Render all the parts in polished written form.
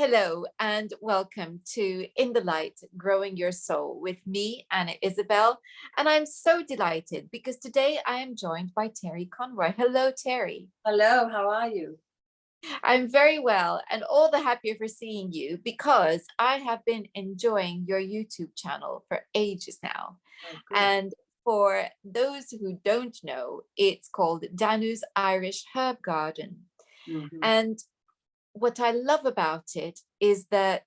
Hello and welcome to In the Light, Growing Your Soul with me, Anna Isabel. And I'm so delighted because today I am joined by Terri Conroy. Hello, Terri. Hello, how are you? I'm very well and all the happier for seeing you because I have been enjoying your YouTube channel for ages now. Oh, good. And for those who don't know, it's called Danu's Irish Herb Garden. And what I love about it is that,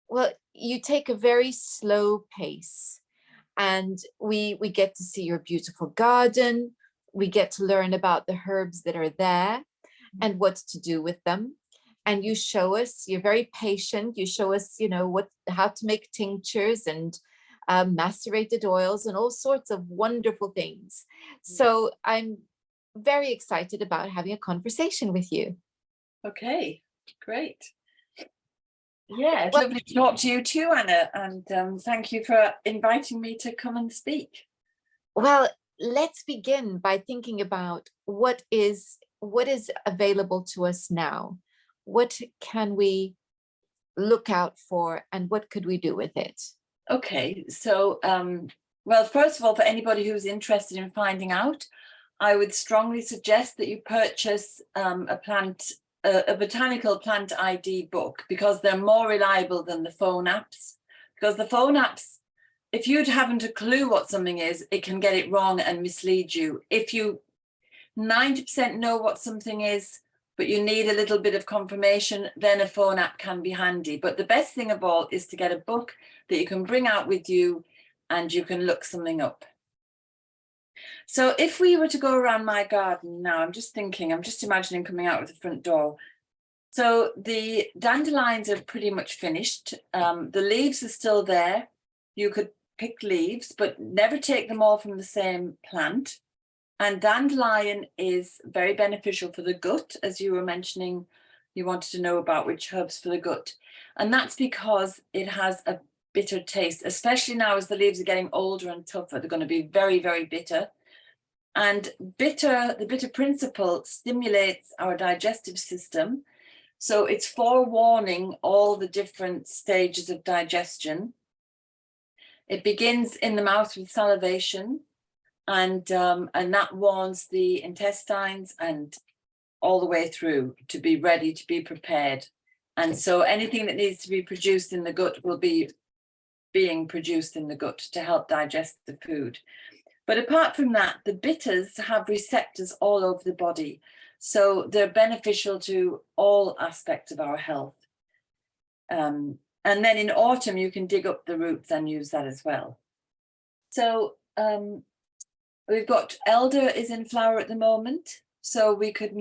well, you take a very slow pace and we get to see your beautiful garden. We get to learn about the herbs that are there and what to do with them. And you show us, you're very patient. You show us, how to make tinctures and macerated oils and all sorts of wonderful things. So I'm very excited about having a conversation with you. Okay, great. Yeah, it's lovely to talk to you too, Anna, and thank you for inviting me to come and speak. Well, let's begin by thinking about what is available to us now. What can we look out for and what could we do with it? Okay, so, well, first of all, for anybody who's interested in finding out, I would strongly suggest that you purchase a botanical plant ID book, because they're more reliable than the phone apps. Because the phone apps, if you haven't a clue what something is, it can get it wrong and mislead you. If you 90% know what something is, but you need a little bit of confirmation, then a phone app can be handy. But the best thing of all is to get a book that you can bring out with you and you can look something up. So if we were to go around my garden now, I'm just imagining coming out of the front door. So the dandelions are pretty much finished. The leaves are still there. You could pick leaves, but never take them all from the same plant. And dandelion is very beneficial for the gut, as you were mentioning. You wanted to know about which herbs for the gut. And that's because it has a bitter taste, especially now as the leaves are getting older and tougher. They're going to be very, very bitter. And the bitter principle stimulates our digestive system. So it's forewarning all the different stages of digestion. It begins in the mouth with salivation, and that warns the intestines and all the way through to be ready, to be prepared. And so anything that needs to be produced in the gut will be being produced in the gut to help digest the food. But apart from that, the bitters have receptors all over the body. So they're beneficial to all aspects of our health. And then in autumn, you can dig up the roots and use that as well. So we've got elder is in flower at the moment. So we could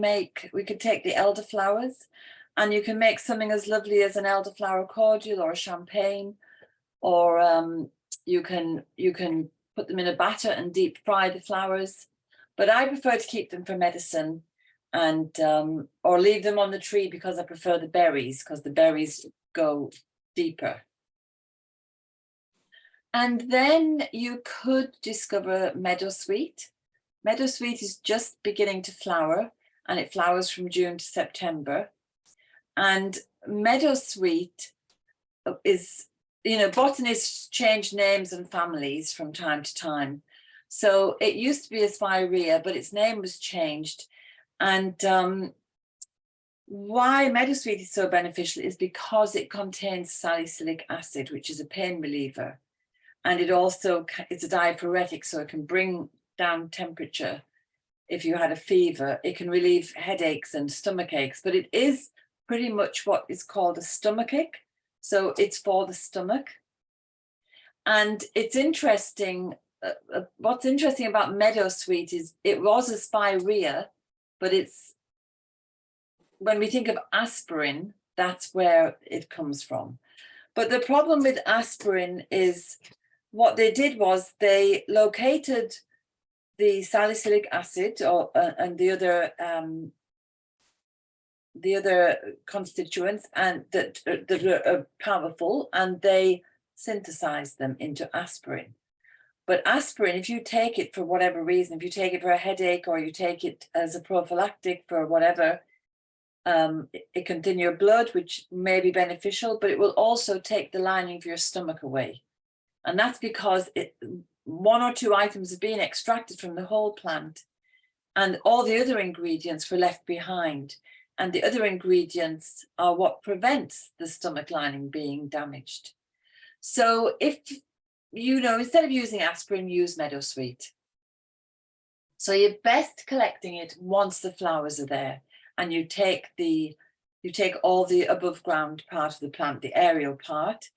take the elder flowers and you can make something as lovely as an elderflower cordial or a champagne, or you can put them in a batter and deep fry the flowers. But I prefer to keep them for medicine and or leave them on the tree, because I prefer the berries, because the berries go deeper. And then you could discover meadowsweet. Meadowsweet is just beginning to flower, and it flowers from June to September. And meadowsweet is, botanists change names and families from time to time. So it used to be Aspirea, but its name was changed. And why meadowsweet is so beneficial is because it contains salicylic acid, which is a pain reliever. And it's a diaphoretic, so it can bring down temperature. If you had a fever, it can relieve headaches and stomach aches, but it is pretty much what is called a stomachic. So it's for the stomach. And it's interesting, what's interesting about meadowsweet is it was Aspirea, but when we think of aspirin, that's where it comes from. But the problem with aspirin is what they did was they located the salicylic acid and the other constituents and that are powerful, and they synthesized them into aspirin. But aspirin, if you take it for whatever reason, if you take it for a headache or you take it as a prophylactic for whatever, It can thin your blood, which may be beneficial, but it will also take the lining of your stomach away. And that's because one or two items are being extracted from the whole plant, and all the other ingredients were left behind. And the other ingredients are what prevents the stomach lining being damaged. So if, instead of using aspirin, use meadowsweet. So you're best collecting it once the flowers are there, and you take all the above ground part of the plant, the aerial part,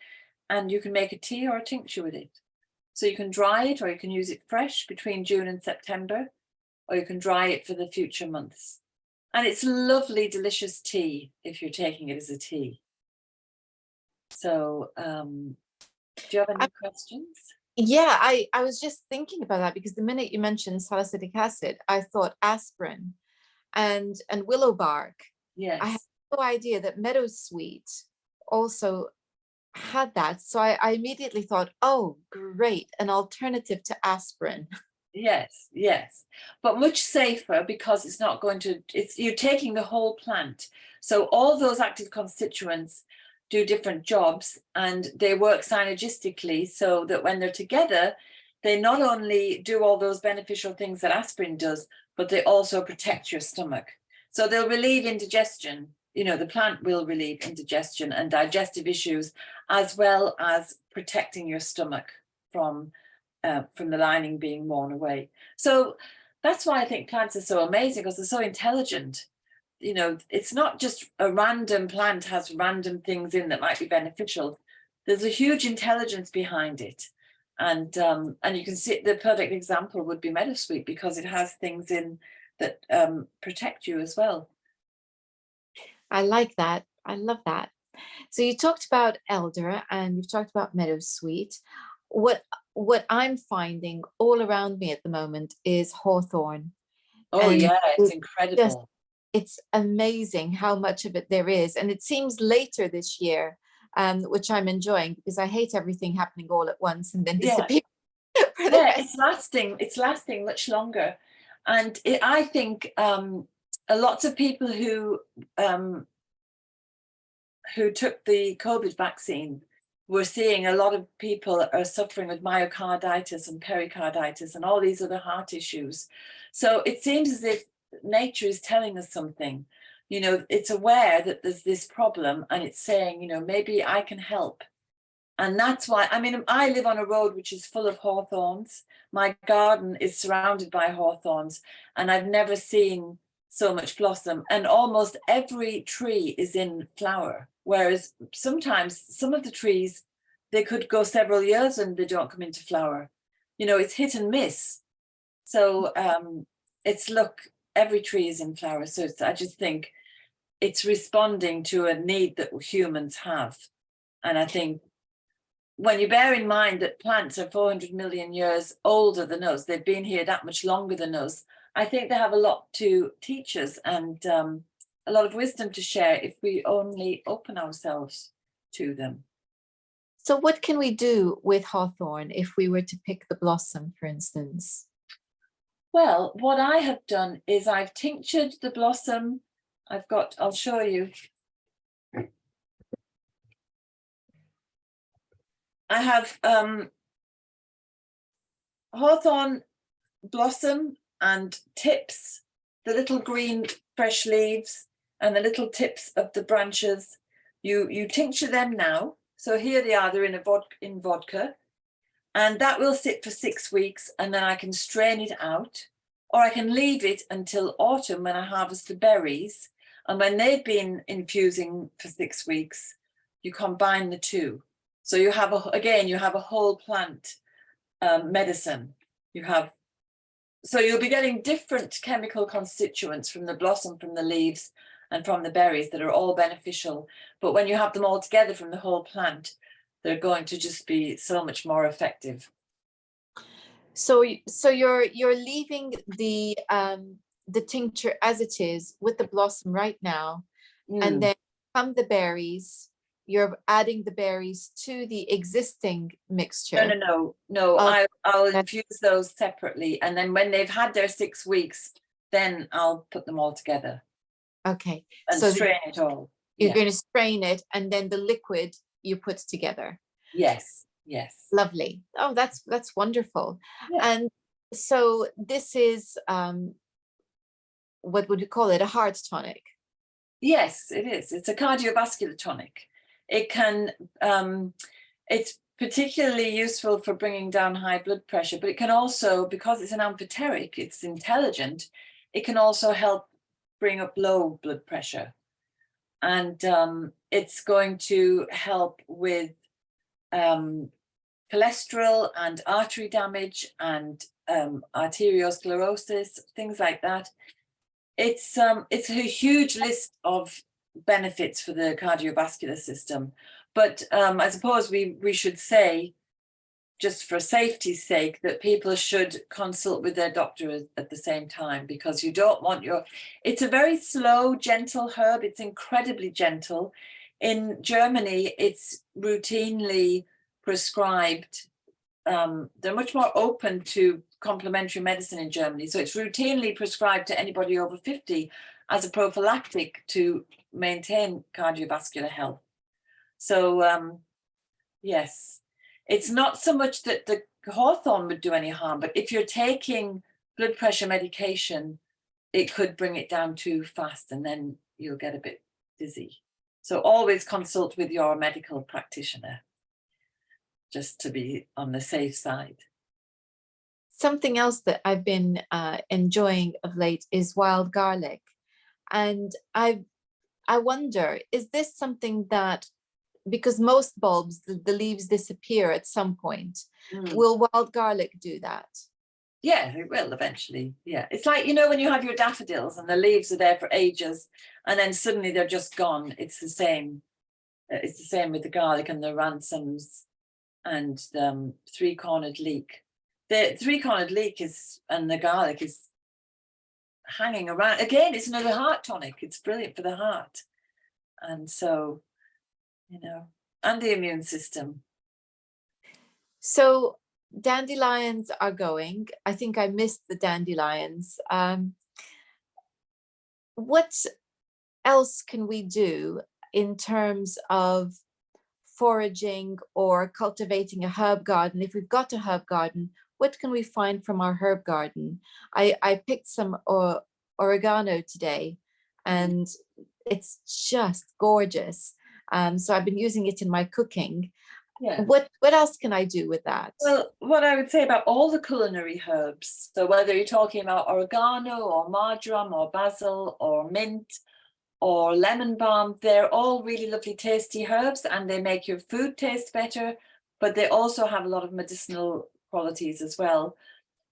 and you can make a tea or a tincture with it. So you can dry it, or you can use it fresh between June and September, or you can dry it for the future months. And it's lovely, delicious tea if you're taking it as a tea. So do you have any questions? Yeah, I was just thinking about that, because the minute you mentioned salicylic acid, I thought aspirin and willow bark. Yes. I had no idea that meadowsweet also had that. So I immediately thought, oh, great, an alternative to aspirin. Yes, yes, but much safer, because it's not going to, you're taking the whole plant. So all those active constituents do different jobs, and they work synergistically, so that when they're together, they not only do all those beneficial things that aspirin does, but they also protect your stomach. So they'll relieve indigestion. The plant will relieve indigestion and digestive issues, as well as protecting your stomach from the lining being worn away. So that's why I think plants are so amazing, because they're so intelligent. It's not just a random plant has random things in that might be beneficial. There's a huge intelligence behind it. And you can see the perfect example would be meadowsweet, because it has things in that protect you as well. I like that. I love that. So you talked about elder and you've talked about meadowsweet. What I'm finding all around me at the moment is hawthorn. Oh, and yeah, it's incredible. It's amazing how much of it there is. And it seems later this year, which I'm enjoying, because I hate everything happening all at once and then disappear. Yeah, it's lasting much longer. And I think lots of people who took the COVID vaccine, we're seeing a lot of people are suffering with myocarditis and pericarditis and all these other heart issues. So it seems as if nature is telling us something. It's aware that there's this problem, and it's saying, maybe I can help. And that's why, I live on a road which is full of hawthorns. My garden is surrounded by hawthorns, and I've never seen so much blossom. And almost every tree is in flower. Whereas sometimes some of the trees, they could go several years and they don't come into flower. It's hit and miss. So every tree is in flower. So I just think it's responding to a need that humans have. And I think when you bear in mind that plants are 400 million years older than us, they've been here that much longer than us, I think they have a lot to teach us, and a lot of wisdom to share if we only open ourselves to them. So what can we do with hawthorn if we were to pick the blossom, for instance? Well, what I have done is I've tinctured the blossom. I'll show you. I have hawthorn blossom and tips, the little green fresh leaves and the little tips of the branches. You tincture them now. So here they are, they're in vodka, and that will sit for 6 weeks, and then I can strain it out, or I can leave it until autumn when I harvest the berries. And when they've been infusing for 6 weeks, you combine the two. So you have a whole plant medicine. So you'll be getting different chemical constituents from the blossom, from the leaves, and from the berries that are all beneficial. But when you have them all together from the whole plant, they're going to just be so much more effective. So you're leaving the tincture as it is with the blossom right now, and then come the berries. You're adding the berries to the existing mixture. No. I'll infuse those separately, and then when they've had their 6 weeks, then I'll put them all together. Okay. and So strain it all. you're Yeah. going to strain it, and then the liquid you put together. Yes. Yes. Lovely. Oh, that's wonderful. Yeah. And so this is what would you call it? A heart tonic. Yes, it is. It's a cardiovascular tonic. It can, it's particularly useful for bringing down high blood pressure, but it can also, because it's an amphoteric, it's intelligent, it can also help bring up low blood pressure. And it's going to help with cholesterol and artery damage and arteriosclerosis, things like that. It's a huge list of benefits for the cardiovascular system, but I suppose we should say, just for safety's sake, that people should consult with their doctor at the same time, because you don't want it's a very slow, gentle herb. It's incredibly gentle. In Germany, it's routinely prescribed. They're much more open to complementary medicine in Germany. So it's routinely prescribed to anybody over 50 as a prophylactic to maintain cardiovascular health. So yes, it's not so much that the hawthorn would do any harm, but if you're taking blood pressure medication, it could bring it down too fast and then you'll get a bit dizzy. So always consult with your medical practitioner, just to be on the safe side. Something else that I've been enjoying of late is wild garlic. And I wonder, is this something that, because most bulbs, the leaves disappear at some point, will wild garlic do that? Yeah, it will eventually. Yeah, it's like, you know, when you have your daffodils and the leaves are there for ages and then suddenly they're just gone. It's the same. It's the same with the garlic and the ransoms and the three-cornered leek. The three-cornered leek and the garlic is hanging around. Again, it's another heart tonic. It's brilliant for the heart. And so, you know, and the immune system. So dandelions are going. I think I missed the dandelions. What else can we do in terms of foraging or cultivating a herb garden? If we've got a herb garden, what can we find from our herb garden? I picked some oregano today, and it's just gorgeous. So I've been using it in my cooking. Yeah. What else can I do with that? Well, what I would say about all the culinary herbs, so whether you're talking about oregano or marjoram or basil or mint or lemon balm, they're all really lovely, tasty herbs, and they make your food taste better, but they also have a lot of medicinal qualities as well.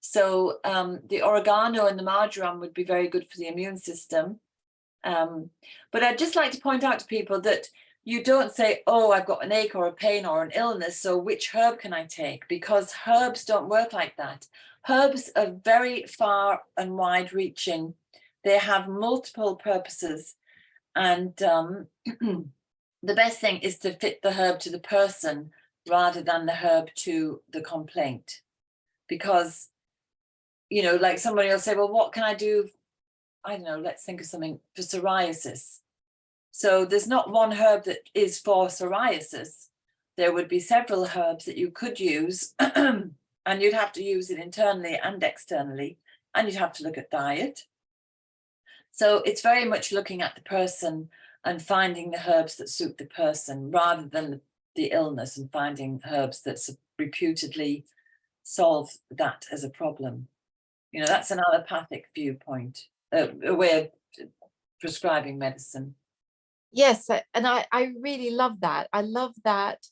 So the oregano and the marjoram would be very good for the immune system. But I'd just like to point out to people that you don't say, oh, I've got an ache or a pain or an illness, so which herb can I take? Because herbs don't work like that. Herbs are very far and wide reaching. They have multiple purposes. And the best thing is to fit the herb to the person rather than the herb to the complaint. Because, you know, like somebody will say, well, what can I do? I don't know, let's think of something for psoriasis. So there's not one herb that is for psoriasis. There would be several herbs that you could use, and you'd have to use it internally and externally, and you'd have to look at diet. So it's very much looking at the person and finding the herbs that suit the person rather than the illness and finding herbs that reputedly solve that as a problem. You know, that's an allopathic viewpoint, a way of prescribing medicine. Yes, and I really love that. I love that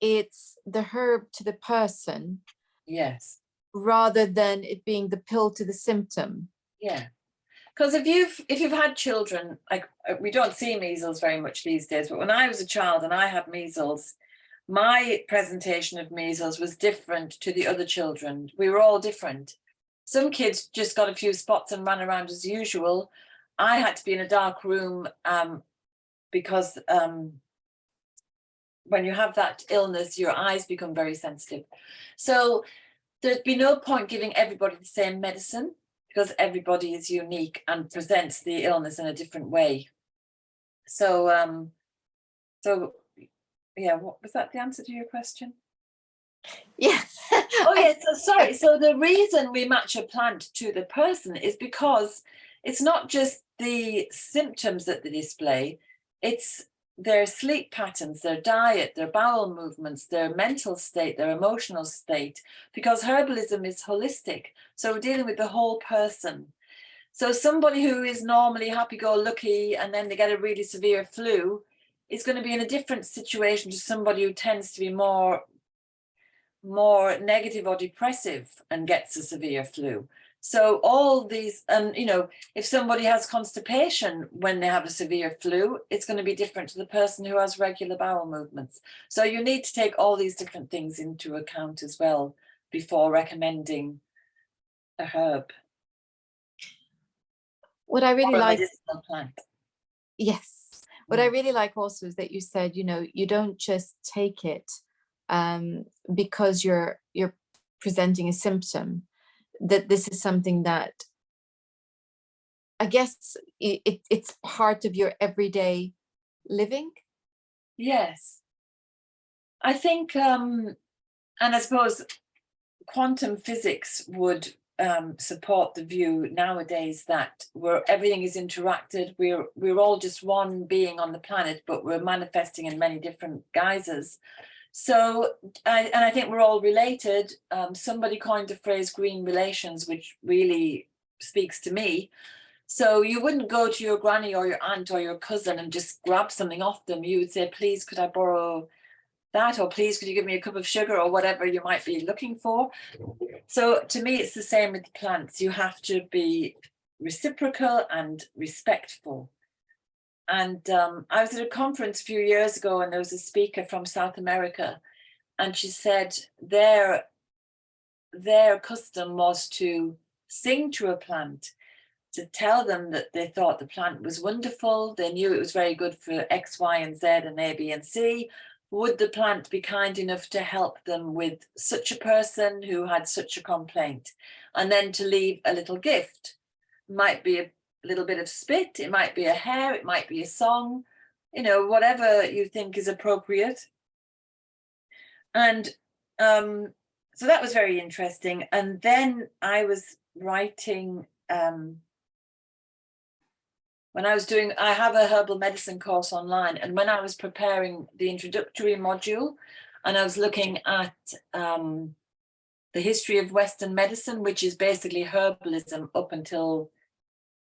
it's the herb to the person. Yes. Rather than it being the pill to the symptom. Yeah. Because if you've had children, like we don't see measles very much these days, but when I was a child and I had measles, my presentation of measles was different to the other children. We were all different. Some kids just got a few spots and ran around as usual. I had to be in a dark room because when you have that illness, your eyes become very sensitive. So there'd be no point giving everybody the same medicine, because everybody is unique and presents the illness in a different way. So, yeah, what was that, the answer to your question? Yeah. Oh, yeah, so sorry. So the reason we match a plant to the person is because it's not just the symptoms that they display, it's their sleep patterns, their diet, their bowel movements, their mental state, their emotional state, because herbalism is holistic. So we're dealing with the whole person. So somebody who is normally happy-go-lucky and then they get a really severe flu is going to be in a different situation to somebody who tends to be more negative or depressive and gets a severe flu. So all these, you know, if somebody has constipation when they have a severe flu, it's going to be different to the person who has regular bowel movements. So you need to take all these different things into account as well before recommending a herb. What I really like, medicinal plant. yes, what I really like also is that you said, you know, you don't just take it because you're presenting a symptom, that this is something that I guess it's part of your everyday living. Yes. I think, and I suppose quantum physics would support the view nowadays that everything is interacted. We're all just one being on the planet, but we're manifesting in many different guises. So, and I think we're all related. Somebody coined the phrase green relations, which really speaks to me. So you wouldn't go to your granny or your aunt or your cousin and just grab something off them. You would say, please, could I borrow that? Or please, could you give me a cup of sugar, or whatever you might be looking for? So to me, it's the same with plants. You have to be reciprocal and respectful. And I was at a conference a few years ago, and there was a speaker from South America, and she said their custom was to sing to a plant, to tell them that they thought the plant was wonderful. They knew it was very good for X, Y, and Z, and A, B, and C. Would the plant be kind enough to help them with such a person who had such a complaint? And then to leave a little gift. Might be a little bit of spit, it might be a hair, it might be a song, you know, whatever you think is appropriate. And so that was very interesting. And then I was writing, when I was doing, I have a herbal medicine course online, and when I was preparing the introductory module, and I was looking at the history of Western medicine, which is basically herbalism up until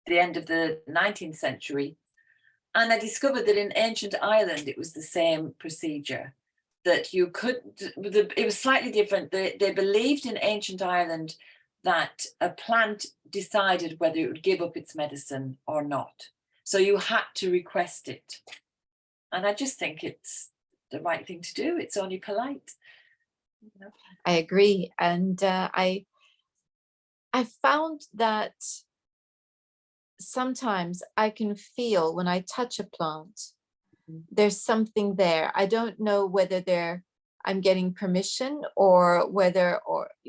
the end of the 19th century. And I discovered that in ancient Ireland, it was the same procedure, that you could, it was slightly different. They believed in ancient Ireland that a plant decided whether it would give up its medicine or not. So you had to request it. And I just think it's the right thing to do. It's only polite. You know? I agree. And I found that sometimes I can feel when I touch a plant, there's something there. I don't know whether I'm getting permission or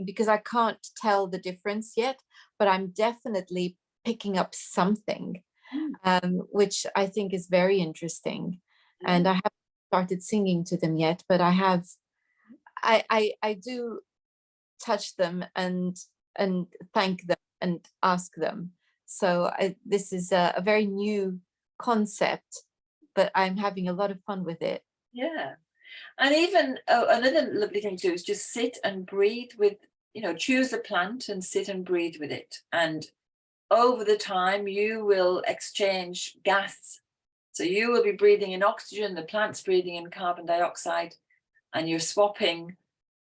because I can't tell the difference yet, but I'm definitely picking up something, which I think is very interesting. And I haven't started singing to them yet, but I do touch them and thank them and ask them. So this is a very new concept, but I'm having a lot of fun with it. Yeah. And even another lovely thing to do is just sit and breathe with, you know, choose a plant and sit and breathe with it. And over the time, you will exchange gas. So you will be breathing in oxygen, the plant's breathing in carbon dioxide, and you're swapping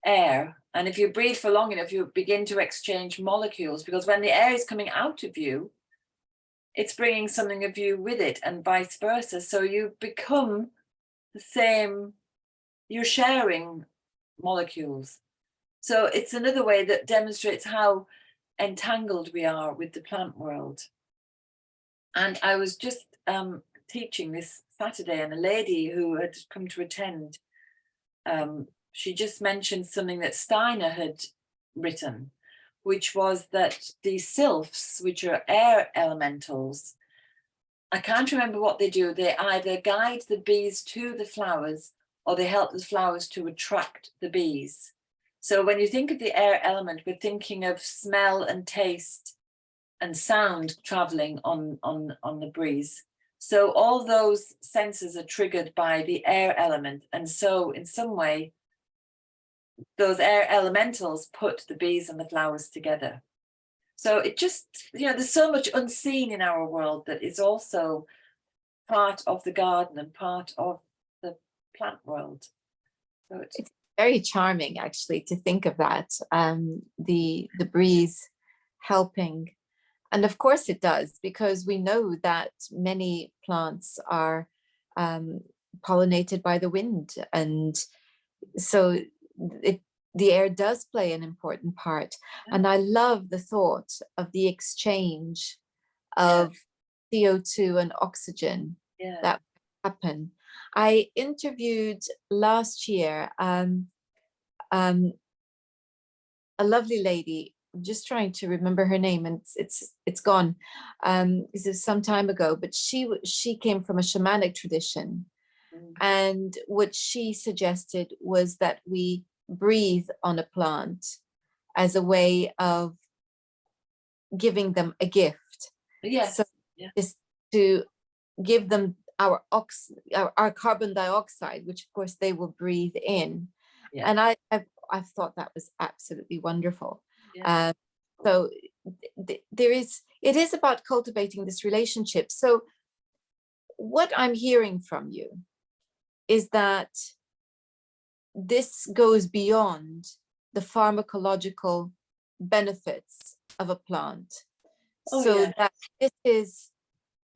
air. And if you breathe for long enough, you begin to exchange molecules, because when the air is coming out of you, it's bringing something of you with it, and vice versa. So you become the same, you're sharing molecules. So it's another way that demonstrates how entangled we are with the plant world. And I was just teaching this Saturday, and a lady who had come to attend, she just mentioned something that Steiner had written, which was that the sylphs, which are air elementals, I can't remember what they do. They either guide the bees to the flowers or they help the flowers to attract the bees. So when you think of the air element, we're thinking of smell and taste and sound traveling on the breeze. So all those senses are triggered by the air element. And so in some way, those air elementals put the bees and the flowers together. So it just, there's so much unseen in our world that is also part of the garden and part of the plant world. So it's very charming, actually, to think of that, the breeze helping. And of course it does, because we know that many plants are pollinated by the wind. And so the air does play an important part. And I love the thought of the exchange of CO2 and oxygen that happen. I interviewed last year a lovely lady. I'm just trying to remember her name, and it's gone. This is some time ago, but she came from a shamanic tradition, and what she suggested was that we breathe on a plant as a way of giving them a gift. Yes. So just to give them our carbon dioxide, which of course they will breathe in. Yeah. And I've thought that was absolutely wonderful. Yeah. So it is about cultivating this relationship. So what I'm hearing from you is that this goes beyond the pharmacological benefits of a plant. That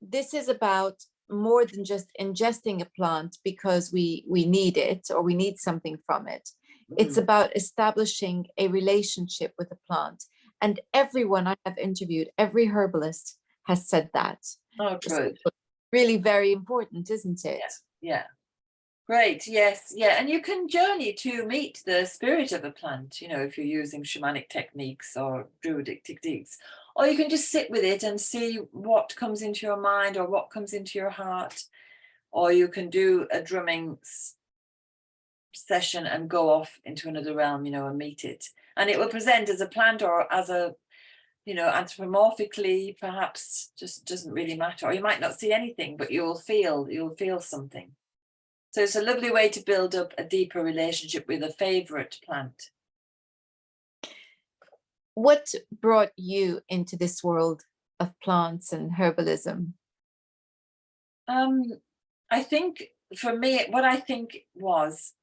this is about more than just ingesting a plant because we need it or we need something from it. It's about establishing a relationship with a plant. And everyone I have interviewed, every herbalist has said that. Oh, good. So really very important, isn't it? Yeah. Great. Yes. Yeah. And you can journey to meet the spirit of a plant, if you're using shamanic techniques or druidic techniques, or you can just sit with it and see what comes into your mind or what comes into your heart, or you can do a drumming session and go off into another realm, and meet it. And it will present as a plant or as a, anthropomorphically, perhaps, just doesn't really matter. Or you might not see anything, but you'll feel something. So it's a lovely way to build up a deeper relationship with a favorite plant. What brought you into this world of plants and herbalism? I think for me, what I think was,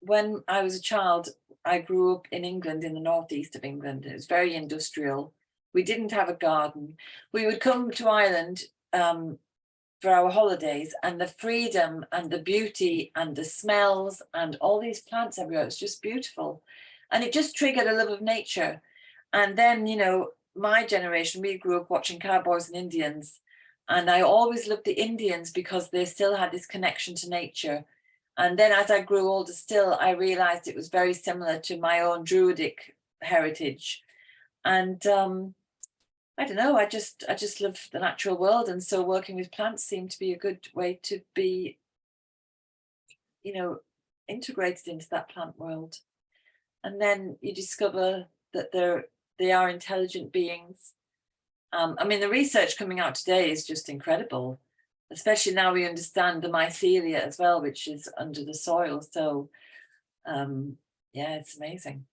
when I was a child, I grew up in England, in the northeast of England. It was very industrial. We didn't have a garden. We would come to Ireland for our holidays, and the freedom and the beauty and the smells and all these plants everywhere, it was just beautiful. And it just triggered a love of nature. And then, my generation, we grew up watching cowboys and Indians. And I always loved the Indians because they still had this connection to nature. And then as I grew older still, I realized it was very similar to my own druidic heritage. And I don't know, I just love the natural world. And so working with plants seemed to be a good way to be, integrated into that plant world. And then you discover that they are intelligent beings. The research coming out today is just incredible, especially now we understand the mycelia as well, which is under the soil. So, it's amazing.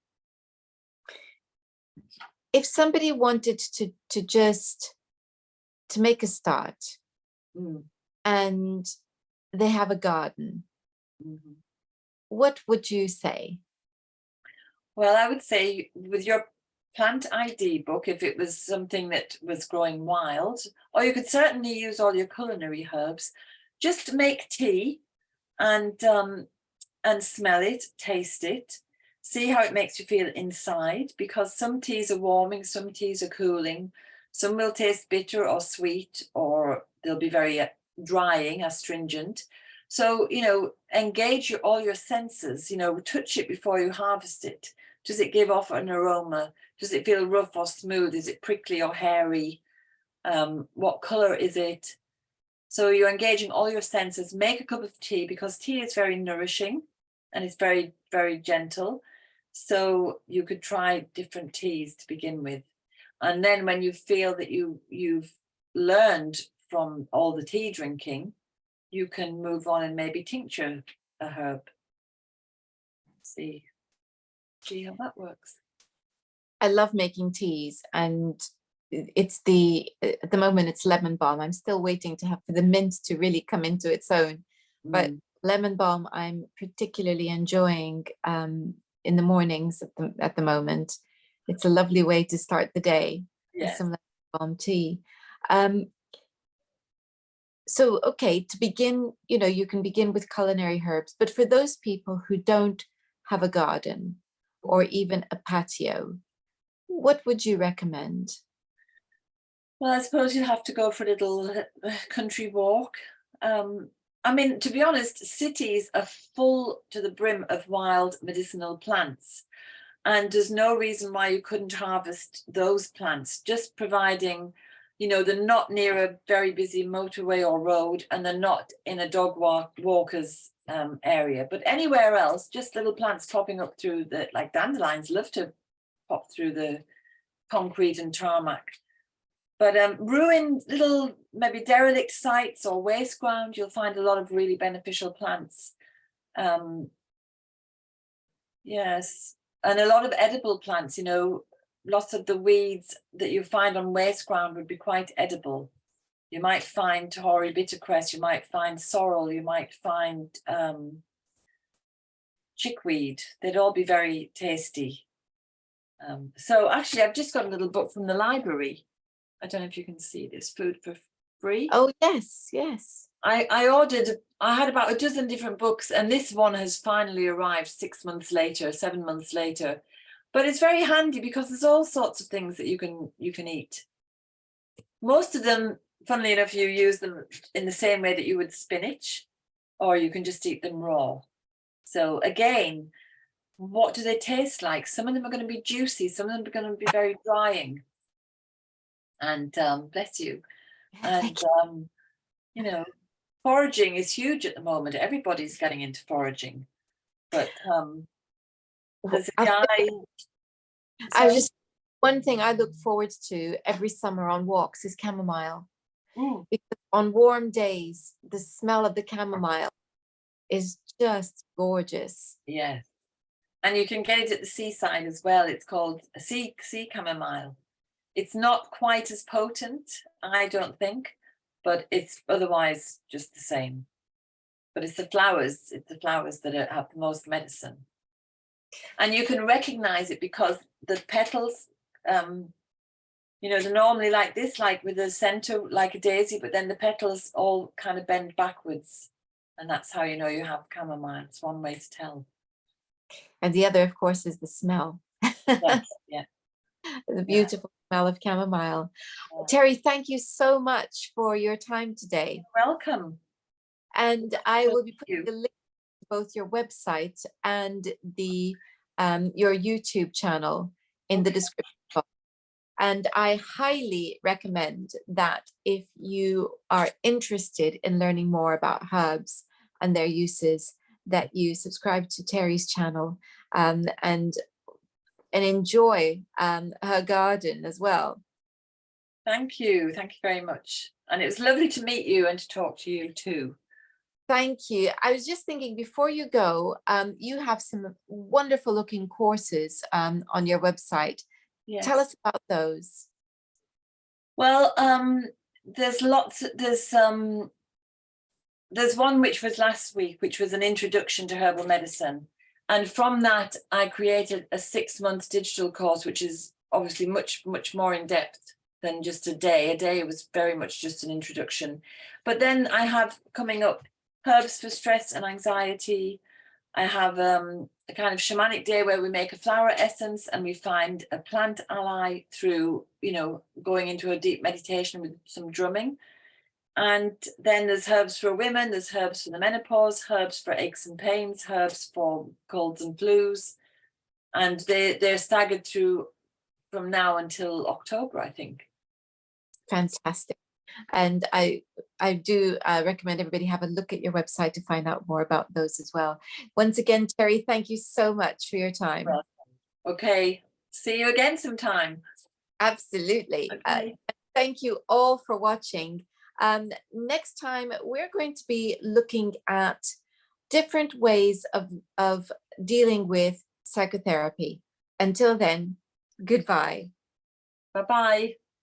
If somebody wanted to just make a start and they have a garden, what would you say? Well, I would say with your plant ID book, if it was something that was growing wild, or you could certainly use all your culinary herbs, just make tea and smell it, taste it, see how it makes you feel inside, because some teas are warming, some teas are cooling, some will taste bitter or sweet, or they'll be very drying, astringent. So, engage all your senses, touch it before you harvest it. Does it give off an aroma? Does it feel rough or smooth? Is it prickly or hairy? What color is it? So you're engaging all your senses. Make a cup of tea, because tea is very nourishing and it's very, very gentle. So you could try different teas to begin with. And then when you feel that you've learned from all the tea drinking, you can move on and maybe tincture a herb. See how that works. I love making teas, and at the moment it's lemon balm. I'm still waiting for the mint to really come into its own. But lemon balm I'm particularly enjoying in the mornings at the moment. It's a lovely way to start the day with some lemon balm tea. So, okay, to begin, you can begin with culinary herbs, but for those people who don't have a garden or even a patio, what would you recommend? Well, I suppose you have to go for a little country walk. I mean, to be honest, cities are full to the brim of wild medicinal plants. And there's no reason why you couldn't harvest those plants, just providing, they're not near a very busy motorway or road, and they're not in a dog walker's area. But anywhere else, just little plants popping up through like dandelions love to pop through the concrete and tarmac. But ruined little, maybe derelict sites or waste ground, you'll find a lot of really beneficial plants. Yes. And a lot of edible plants, lots of the weeds that you find on waste ground would be quite edible. You might find hoary bittercress, you might find sorrel, you might find chickweed. They'd all be very tasty. So actually, I've just got a little book from the library. I don't know if you can see this, Food for Free. Oh, yes, yes. I had about a dozen different books, and this one has finally arrived 6 months later, 7 months later. But it's very handy because there's all sorts of things that you can eat. Most of them, funnily enough, you use them in the same way that you would spinach, or you can just eat them raw. So again, what do they taste like? Some of them are going to be juicy, some of them are going to be very drying. And bless you. And foraging is huge at the moment. Everybody's getting into foraging. But there's a guy. One thing I look forward to every summer on walks is chamomile. Because on warm days, the smell of the chamomile is just gorgeous. Yes. And you can get it at the seaside as well. It's called a sea chamomile. It's not quite as potent, I don't think, but it's otherwise just the same. But it's the flowers that have the most medicine. And you can recognize it because the petals, they're normally like this, like with the center, like a daisy, but then the petals all kind of bend backwards. And that's how you know you have chamomile. It's one way to tell. And the other, of course, is the smell. Yes, yeah. The beautiful smell of chamomile. Yeah. Terri, thank you so much for your time today. You're welcome. And I will be putting the link to both your website and your YouTube channel in the description box. And I highly recommend that if you are interested in learning more about herbs and their uses, that you subscribe to Terri's channel and enjoy her garden as well. Thank you very much. And it was lovely to meet you and to talk to you too. Thank you. I was just thinking, before you go, you have some wonderful looking courses on your website. Yes. Tell us about those. Well, there's lots. There's one which was last week, which was an introduction to herbal medicine. And from that, I created a 6-month digital course, which is obviously much, much more in depth than just a day. A day was very much just an introduction. But then I have coming up herbs for stress and anxiety. I have a kind of shamanic day where we make a flower essence and we find a plant ally through, going into a deep meditation with some drumming. And then there's herbs for women, there's herbs for the menopause, herbs for aches and pains, herbs for colds and flus. and they're staggered through from now until October, I think. Fantastic. And I do recommend everybody have a look at your website to find out more about those as well. Once again, Terri, thank you so much for your time. Okay, see you again sometime. Absolutely. Okay. Thank you all for watching. Next time, we're going to be looking at different ways of dealing with psychotherapy. Until then, goodbye. Bye-bye.